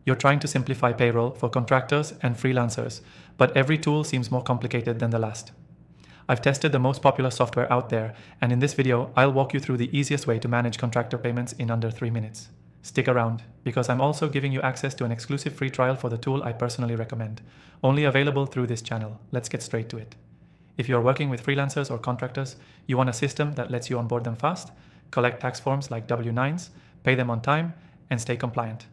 You're trying to simplify payroll for contractors and freelancers, but every tool seems more complicated than the last. I've tested the most popular software out there, and in this video, I'll walk you through the easiest way to manage contractor payments in under 3 minutes. Stick around, because I'm also giving you access to an exclusive free trial for the tool I personally recommend, only available through this channel. Let's get straight to it. If you're working with freelancers or contractors, you want a system that lets you onboard them fast, collect tax forms like W-9s, pay them on time, and stay compliant,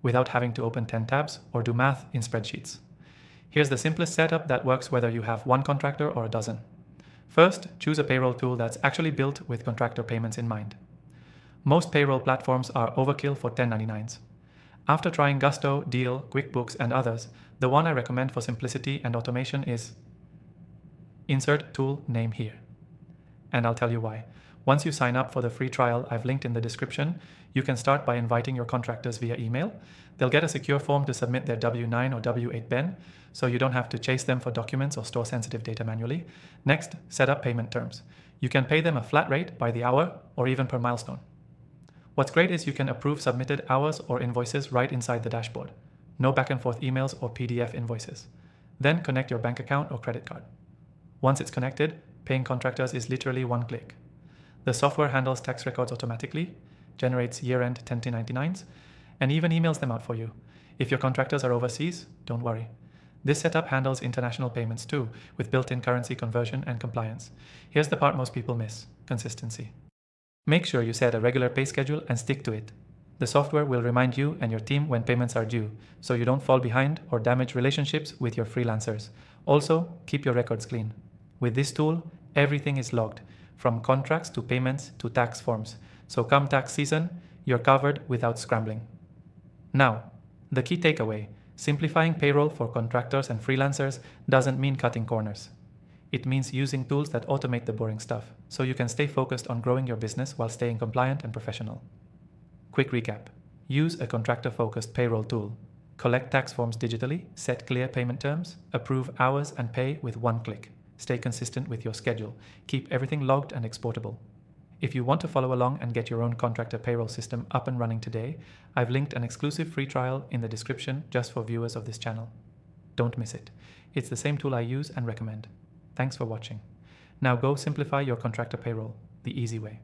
without having to open 10 tabs or do math in spreadsheets. Here's the simplest setup that works whether you have one contractor or a dozen. First, choose a payroll tool that's actually built with contractor payments in mind. Most payroll platforms are overkill for 1099s. After trying Gusto, Deal, QuickBooks, and others, the one I recommend for simplicity and automation is insert tool name here. And I'll tell you why. Once you sign up for the free trial I've linked in the description, you can start by inviting your contractors via email. They'll get a secure form to submit their W-9 or W-8 BEN, so you don't have to chase them for documents or store sensitive data manually. Next, set up payment terms. You can pay them a flat rate by the hour or even per milestone. What's great is you can approve submitted hours or invoices right inside the dashboard. No back and forth emails or PDF invoices. Then connect your bank account or credit card. Once it's connected, paying contractors is literally one click. The software handles tax records automatically, generates year-end 1099s, and even emails them out for you. If your contractors are overseas, don't worry. This setup handles international payments too, with built-in currency conversion and compliance. Here's the part most people miss: consistency. Make sure you set a regular pay schedule and stick to it. The software will remind you and your team when payments are due, so you don't fall behind or damage relationships with your freelancers. Also, keep your records clean. With this tool, everything is logged, from contracts to payments to tax forms. So come tax season, you're covered without scrambling. Now, the key takeaway: simplifying payroll for contractors and freelancers doesn't mean cutting corners. It means using tools that automate the boring stuff, so you can stay focused on growing your business while staying compliant and professional. Quick recap: use a contractor-focused payroll tool. Collect tax forms digitally, set clear payment terms, approve hours and pay with one click. Stay consistent with your schedule. Keep everything logged and exportable. If you want to follow along and get your own contractor payroll system up and running today, I've linked an exclusive free trial in the description just for viewers of this channel. Don't miss it. It's the same tool I use and recommend. Thanks for watching. Now go simplify your contractor payroll the easy way.